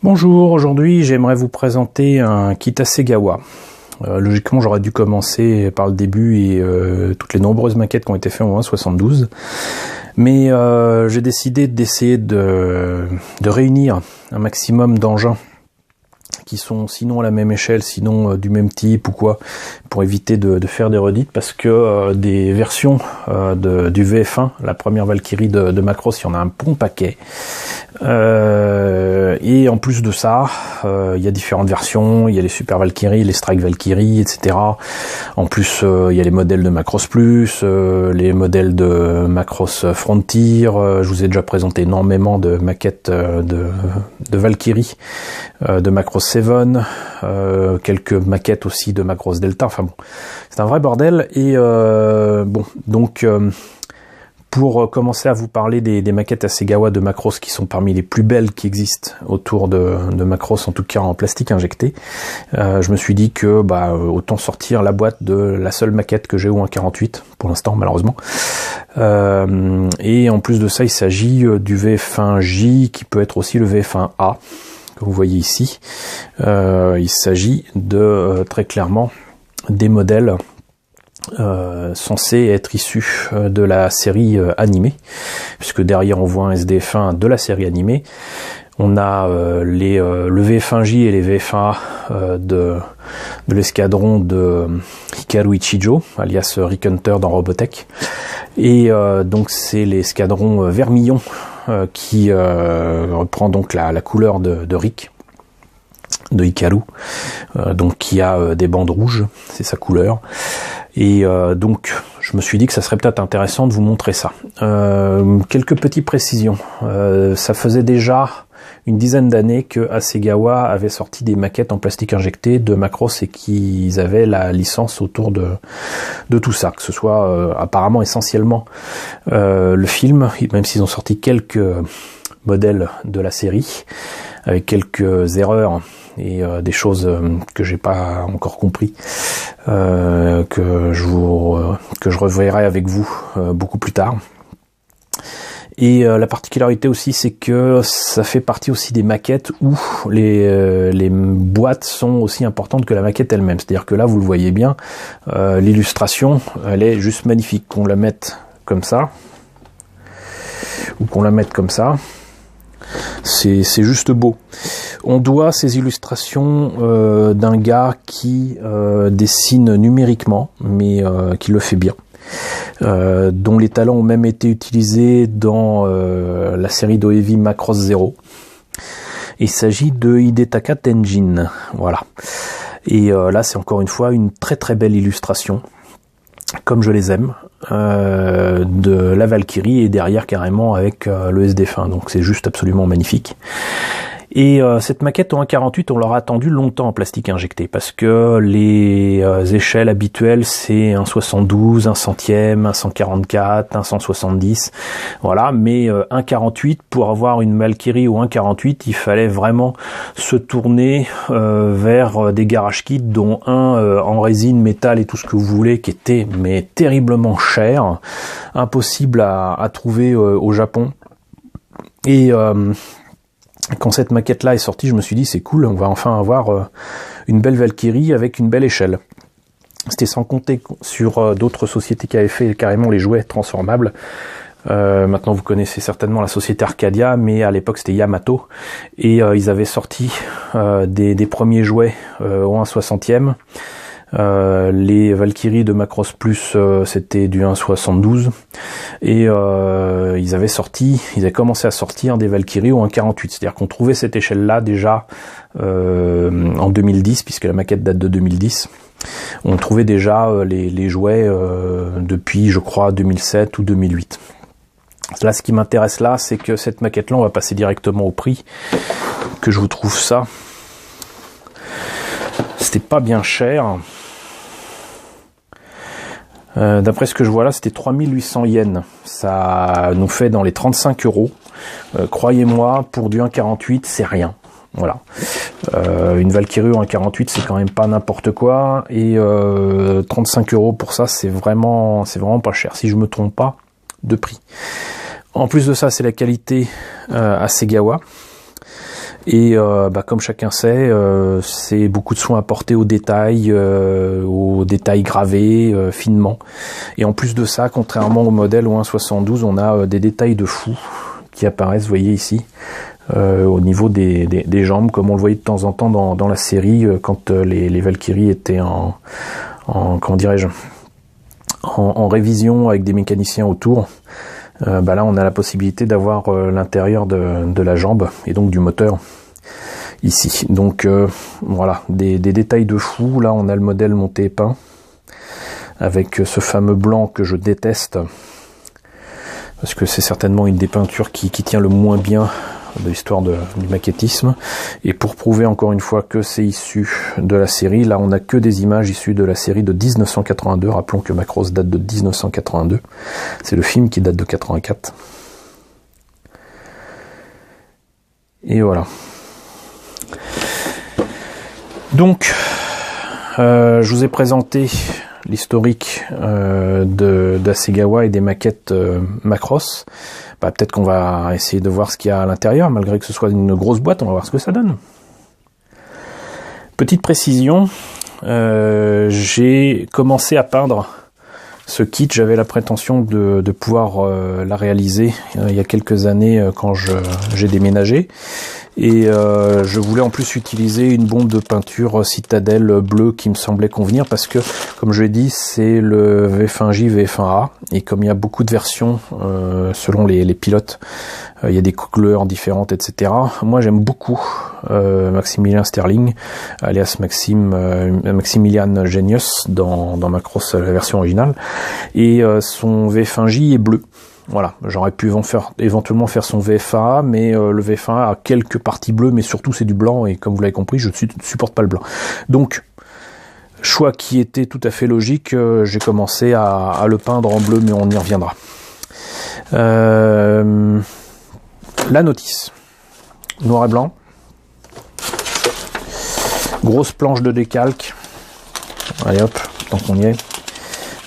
Bonjour, aujourd'hui j'aimerais vous présenter un kit Hasegawa. Logiquement j'aurais dû commencer par le début et toutes les nombreuses maquettes qui ont été faites en 1.72. Mais j'ai décidé d'essayer de réunir un maximum d'engins qui sont sinon à la même échelle, sinon du même type ou quoi, pour éviter de faire des redites, parce que des versions du VF1, la première Valkyrie de Macross, il y en a un bon paquet. Et en plus de ça, il y a différentes versions, il y a les Super Valkyrie, les Strike Valkyrie, etc. En plus, il y a les modèles de Macross Plus, les modèles de Macross Frontier. Je vous ai déjà présenté énormément de maquettes de Valkyrie, de Macross 7, quelques maquettes aussi de Macross Delta. Enfin bon, c'est un vrai bordel. Et pour commencer à vous parler des maquettes Hasegawa de Macross qui sont parmi les plus belles qui existent autour de Macross, en tout cas en plastique injecté, je me suis dit que autant sortir la boîte de la seule maquette que j'ai au 1.48 pour l'instant malheureusement. Et en plus de ça, il s'agit du VF1J qui peut être aussi le VF1A, comme vous voyez ici. Il s'agit de très clairement des modèles censé être issu de la série animée, puisque derrière on voit un SDF1 de la série animée. On a le VF1J et les VF1A de l'escadron de Hikaru Ichijo, alias Rick Hunter dans Robotech. Et donc c'est l'escadron Vermillon qui reprend donc la couleur de Rick, de Hikaru, donc qui a des bandes rouges, c'est sa couleur. Et donc je me suis dit que ça serait peut-être intéressant de vous montrer ça. Quelques petites précisions. Ça faisait déjà une dizaine d'années que Hasegawa avait sorti des maquettes en plastique injecté de Macross et qu'ils avaient la licence autour de tout ça, que ce soit apparemment essentiellement le film, même s'ils ont sorti quelques modèles de la série avec quelques erreurs et des choses que j'ai pas encore compris, que je reverrai avec vous beaucoup plus tard. Et la particularité aussi, c'est que ça fait partie aussi des maquettes où les boîtes sont aussi importantes que la maquette elle-même. C'est-à-dire que là, vous le voyez bien, l'illustration, elle est juste magnifique. Qu'on la mette comme ça, ou qu'on la mette comme ça, c'est juste beau. On doit ces illustrations d'un gars qui dessine numériquement, mais qui le fait bien. Dont les talents ont même été utilisés dans la série d'Ohevi Macross 0. Il s'agit de Hidetaka Tenjin, voilà. Et là, c'est encore une fois une très très belle illustration, comme je les aime, de la Valkyrie et derrière carrément avec le SDF1. Donc c'est juste absolument magnifique. Et cette maquette en 1.48, on l'aura attendu longtemps en plastique injecté, parce que les échelles habituelles, c'est 1.72, 1 centième, 1.44, 1.170, voilà. Mais 1.48, pour avoir une Valkyrie ou 1.48, il fallait vraiment se tourner vers des garage kits, dont un en résine, métal et tout ce que vous voulez, qui était mais terriblement cher, impossible à trouver au Japon. Et quand cette maquette-là est sortie, je me suis dit c'est cool, on va enfin avoir une belle Valkyrie avec une belle échelle. C'était sans compter sur d'autres sociétés qui avaient fait carrément les jouets transformables. Maintenant vous connaissez certainement la société Arcadia, mais à l'époque c'était Yamato. Et ils avaient sorti des premiers jouets au 1/60e. Les Valkyries de Macross Plus, c'était du 1.72 et ils avaient commencé à sortir des Valkyries au 1.48, c'est-à-dire qu'on trouvait cette échelle-là déjà en 2010, puisque la maquette date de 2010. On trouvait déjà les jouets depuis, je crois, 2007 ou 2008. Là, ce qui m'intéresse là, c'est que cette maquette-là, on va passer directement au prix, que je vous trouve ça. C'était pas bien cher. D'après ce que je vois là, c'était 3800 yens. Ça nous fait dans les 35 euros. Croyez-moi, pour du 1.48, c'est rien. Voilà. Une Valkyrie en 1.48, c'est quand même pas n'importe quoi. Et 35 euros pour ça, c'est vraiment pas cher, si je me trompe pas de prix. En plus de ça, c'est la qualité Hasegawa. Et comme chacun sait, c'est beaucoup de soins apportés aux détails gravés finement. Et en plus de ça, contrairement au modèle OH-72, on a des détails de fou qui apparaissent, vous voyez ici, au niveau des jambes, comme on le voyait de temps en temps dans la série, quand les Valkyries étaient comment dirais-je, en révision avec des mécaniciens autour. Là on a la possibilité d'avoir l'intérieur de la jambe et donc du moteur ici. Donc voilà, des détails de fou. Là on a le modèle monté peint avec ce fameux blanc que je déteste parce que c'est certainement une des peintures qui tient le moins bien de l'histoire du maquettisme. Et pour prouver encore une fois que c'est issu de la série, là on n'a que des images issues de la série de 1982. Rappelons que Macross date de 1982. C'est le film qui date de 84. Et voilà. Donc, je vous ai présenté l'historique d'Hasegawa et des maquettes Macross. Peut-être qu'on va essayer de voir ce qu'il y a à l'intérieur, malgré que ce soit une grosse boîte, on va voir ce que ça donne. Petite précision, j'ai commencé à peindre ce kit, j'avais la prétention de pouvoir la réaliser il y a quelques années quand j'ai déménagé. Et je voulais en plus utiliser une bombe de peinture citadelle bleue qui me semblait convenir parce que, comme je l'ai dit, c'est le VF1J, VF1A. Et comme il y a beaucoup de versions selon les pilotes, il y a des couleurs différentes, etc. Moi, j'aime beaucoup Maximilien Sterling, alias Maximilian Genius dans Macross, la version originale. Et son VF1J est bleu. Voilà, j'aurais pu éventuellement faire son VF1A, mais le VF1A a quelques parties bleues, mais surtout c'est du blanc, et comme vous l'avez compris, je ne supporte pas le blanc. Donc, choix qui était tout à fait logique, j'ai commencé à le peindre en bleu, mais on y reviendra. La notice, noir et blanc, grosse planche de décalque, allez hop, tant qu'on y est.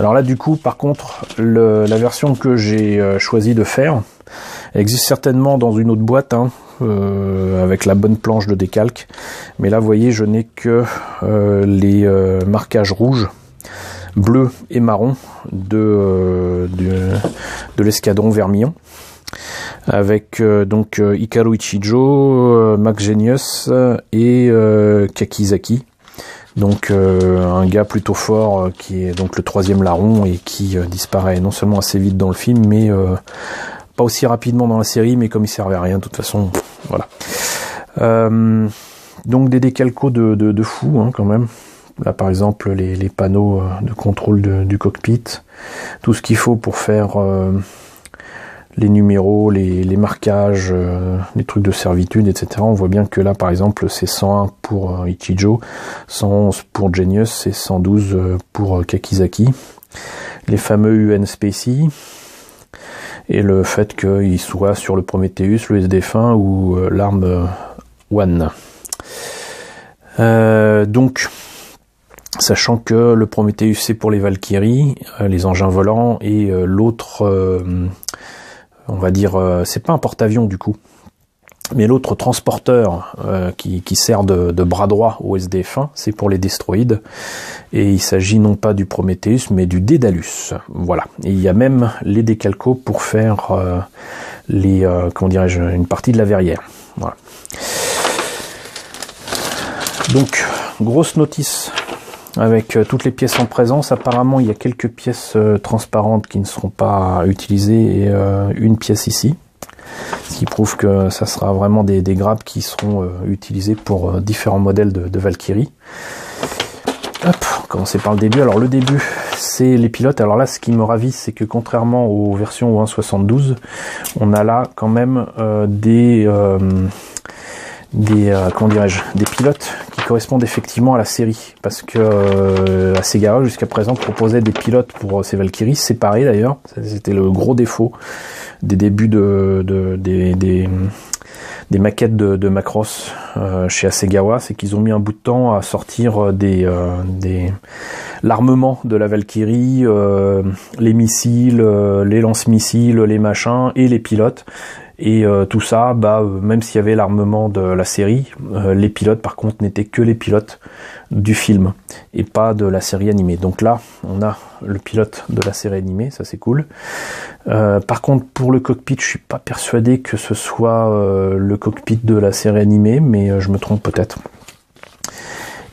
Alors là, du coup, par contre, la version que j'ai choisi de faire existe certainement dans une autre boîte, avec la bonne planche de décalque. Mais là, vous voyez, je n'ai que les marquages rouges, bleus et marron de l'escadron Vermillon, avec donc Hikaru Ichijo, Max Genius et Kakizaki. Donc un gars plutôt fort qui est donc le 3e larron et qui disparaît non seulement assez vite dans le film, mais pas aussi rapidement dans la série, mais comme il servait à rien de toute façon, voilà. Donc des décalcos de fou quand même. Là par exemple les panneaux de contrôle du cockpit, tout ce qu'il faut pour faire les numéros, les marquages, les trucs de servitude, etc. On voit bien que là, par exemple, c'est 101 pour Ichijo, 111 pour Genius et 112 pour Kakizaki. Les fameux UN Spacey et le fait qu'il soit sur le Prometheus, le SD-1 ou l'arme One. Donc, sachant que le Prometheus c'est pour les Valkyries, les engins volants, et l'autre... on va dire, c'est pas un porte-avions du coup, mais l'autre transporteur qui sert de bras droit au SDF-1, c'est pour les destroïdes, et il s'agit non pas du Prometheus, mais du Daedalus, voilà. Et il y a même les décalcos pour faire comment dirais-je, une partie de la verrière, voilà. Donc, grosse notice avec toutes les pièces en présence. Apparemment, il y a quelques pièces transparentes qui ne seront pas utilisées et une pièce ici. Ce qui prouve que ça sera vraiment des grappes qui seront utilisées pour différents modèles de Valkyrie. Hop, on va commencer par le début. Alors le début, c'est les pilotes. Alors là, ce qui me ravit, c'est que contrairement aux versions 1.72, on a là quand même comment dirais-je, des pilotes qui correspondent effectivement à la série, parce que Hasegawa jusqu'à présent proposait des pilotes pour ces Valkyries séparés d'ailleurs. C'était le gros défaut des débuts des maquettes de Macross chez Hasegawa, c'est qu'ils ont mis un bout de temps à sortir l'armement de la Valkyrie, les missiles, les lance-missiles, les machins et les pilotes. Et tout ça, même s'il y avait l'armement de la série, les pilotes par contre n'étaient que les pilotes du film et pas de la série animée. Donc là, on a le pilote de la série animée, ça c'est cool. Par contre, pour le cockpit, je suis pas persuadé que ce soit le cockpit de la série animée, mais je me trompe peut-être.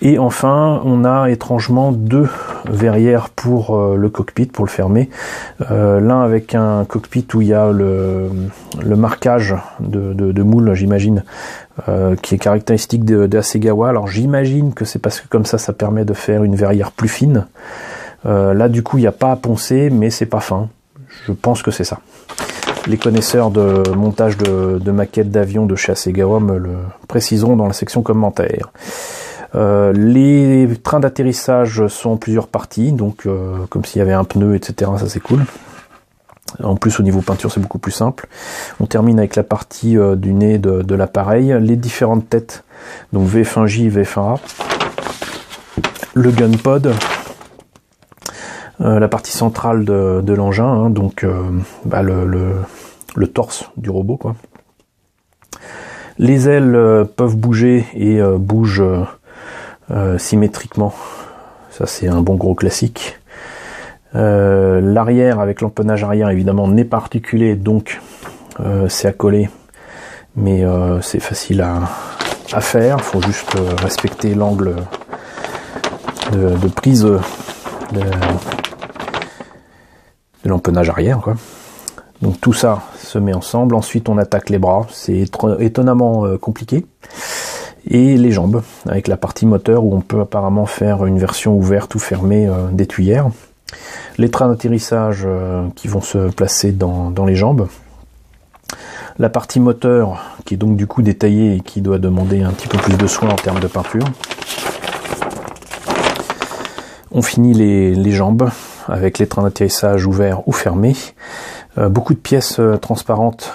Et enfin, on a étrangement 2 verrières pour le cockpit, pour le fermer. L'un avec un cockpit où il y a le marquage de moule, j'imagine, qui est caractéristique de Hasegawa. Alors j'imagine que c'est parce que comme ça permet de faire une verrière plus fine. Là du coup, il n'y a pas à poncer, mais c'est pas fin. Je pense que c'est ça. Les connaisseurs de montage de maquettes d'avions de chez Hasegawa me le préciseront dans la section commentaires. Les trains d'atterrissage sont en plusieurs parties, donc comme s'il y avait un pneu, etc. Ça c'est cool. En plus au niveau peinture c'est beaucoup plus simple. On termine avec la partie du nez de l'appareil, les différentes têtes, donc VF1J, VF1A, le gun pod, la partie centrale de l'engin, hein, donc le torse du robot, quoi. Les ailes peuvent bouger et bougent symétriquement, ça c'est un bon gros classique. L'arrière avec l'empennage arrière évidemment n'est pas articulé, donc c'est à coller, mais c'est facile à faire. Il faut juste respecter l'angle de prise de l'empennage arrière, quoi. Donc tout ça se met ensemble. Ensuite on attaque les bras, c'est étonnamment compliqué. Et les jambes, avec la partie moteur où on peut apparemment faire une version ouverte ou fermée des tuyères. Les trains d'atterrissage qui vont se placer dans les jambes. La partie moteur qui est donc du coup détaillée et qui doit demander un petit peu plus de soin en termes de peinture. On finit les jambes avec les trains d'atterrissage ouverts ou fermés. Beaucoup de pièces transparentes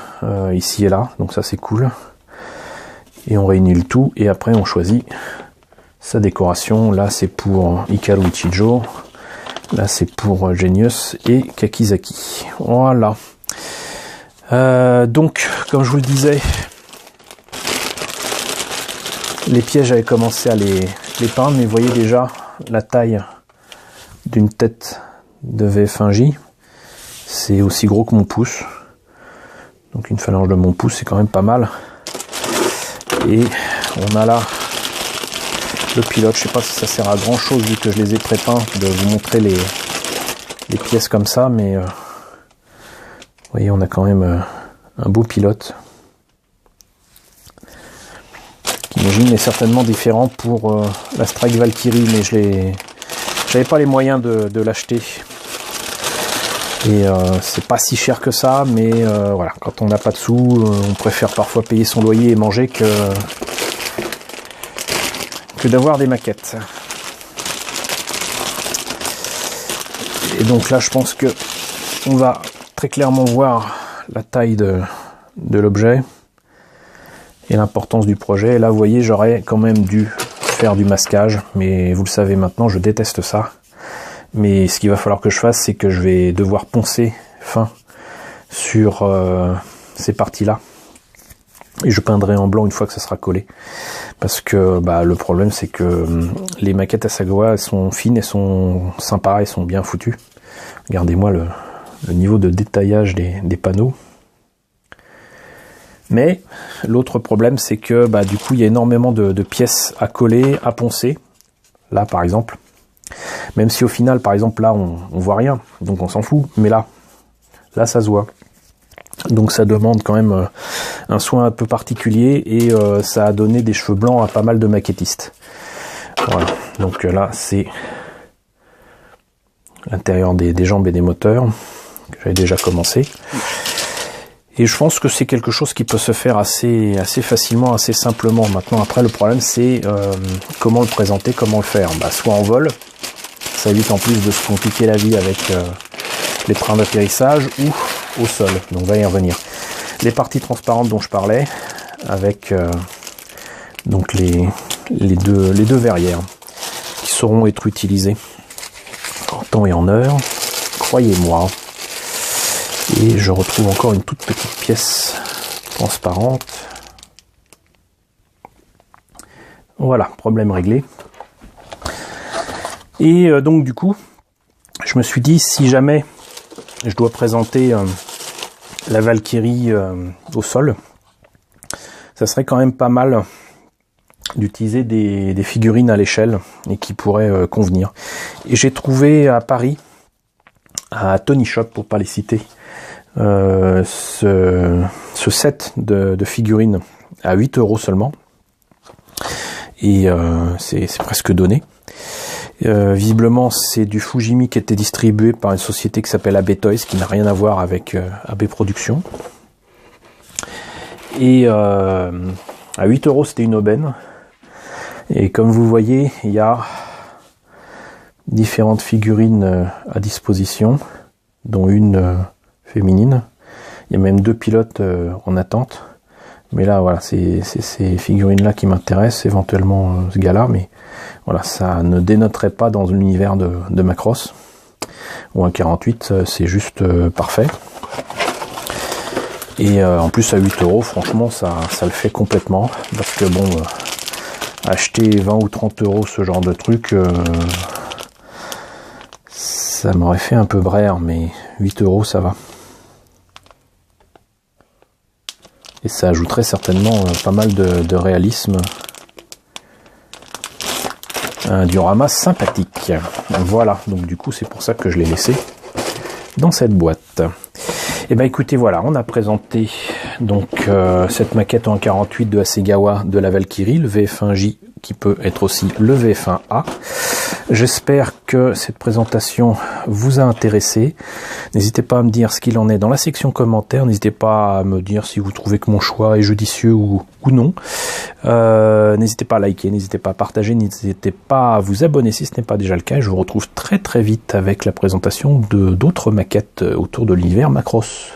ici et là, donc ça c'est cool. Et on réunit le tout et après on choisit sa décoration. Là c'est pour Hikaru Ichijo, là c'est pour Genius et Kakizaki. Voilà. Donc comme je vous le disais, les pièces j'avais commencé à les peindre, mais vous voyez déjà la taille d'une tête de VF1J. C'est aussi gros que mon pouce. Donc une phalange de mon pouce, c'est quand même pas mal. Et on a là le pilote. Je sais pas si ça sert à grand chose vu que je les ai prépeints de vous montrer les pièces comme ça, mais vous voyez, on a quand même un beau pilote qui, j'imagine, est certainement différent pour la Strike Valkyrie, mais j'avais pas les moyens de l'acheter. Et c'est pas si cher que ça, mais voilà, quand on n'a pas de sous, on préfère parfois payer son loyer et manger que d'avoir des maquettes. Et donc là, je pense que on va très clairement voir la taille de l'objet et l'importance du projet. Et là, vous voyez, j'aurais quand même dû faire du masquage, mais vous le savez maintenant, je déteste ça. Mais ce qu'il va falloir que je fasse, c'est que je vais devoir poncer fin sur ces parties-là. Et je peindrai en blanc une fois que ça sera collé. Parce que le problème, c'est que les maquettes Hasegawa, elles sont fines, elles sont sympas, elles sont bien foutues. Regardez-moi le niveau de détaillage des panneaux. Mais l'autre problème, c'est que du coup, il y a énormément de pièces à coller, à poncer. Là, par exemple. Même si au final, par exemple, là, on voit rien, donc on s'en fout. Mais là, ça se voit. Donc ça demande quand même un soin un peu particulier et ça a donné des cheveux blancs à pas mal de maquettistes. Voilà. Donc là, c'est l'intérieur des jambes et des moteurs que j'avais déjà commencé. Et je pense que c'est quelque chose qui peut se faire assez facilement, assez simplement. Maintenant, après, le problème, c'est comment le présenter, comment le faire. Soit en vol, ça évite en plus de se compliquer la vie avec les trains d'atterrissage, ou au sol. Donc, on va y revenir. Les parties transparentes dont je parlais, avec donc les deux verrières, qui sauront être utilisées en temps et en heure. Croyez-moi. Et je retrouve encore une toute petite pièce transparente. Voilà, problème réglé. Et donc du coup, je me suis dit, si jamais je dois présenter la Valkyrie au sol, ça serait quand même pas mal d'utiliser des figurines à l'échelle et qui pourraient convenir. Et j'ai trouvé à Paris, à Tony Shop pour pas les citer, ce set de figurines à 8 € seulement. Et c'est presque donné. Visiblement, c'est du Fujimi qui était distribué par une société qui s'appelle AB Toys, qui n'a rien à voir avec AB Productions. Et à 8 €, c'était une aubaine. Et comme vous voyez, il y a différentes figurines à disposition, dont une féminine. Il y a même 2 pilotes en attente. Mais là, voilà, c'est ces figurines-là qui m'intéressent, éventuellement ce gars-là, mais voilà, ça ne dénoterait pas dans l'univers de Macross. Ou un 48, c'est juste parfait. Et en plus, à 8 €, franchement, ça le fait complètement. Parce que bon, acheter 20 ou 30 € ce genre de truc, ça m'aurait fait un peu braire, mais 8 € ça va. Et ça ajouterait certainement pas mal de réalisme. Un diorama sympathique. Voilà, donc du coup c'est pour ça que je l'ai laissé dans cette boîte. Et ben écoutez, voilà, on a présenté donc cette maquette en 48 de Hasegawa de la Valkyrie, le VF1J qui peut être aussi le VF1A. J'espère que cette présentation vous a intéressé. N'hésitez pas à me dire ce qu'il en est dans la section commentaires. N'hésitez pas à me dire si vous trouvez que mon choix est judicieux ou non. N'hésitez pas à liker, n'hésitez pas à partager, n'hésitez pas à vous abonner si ce n'est pas déjà le cas. Je vous retrouve très très vite avec la présentation de d'autres maquettes autour de l'univers Macross.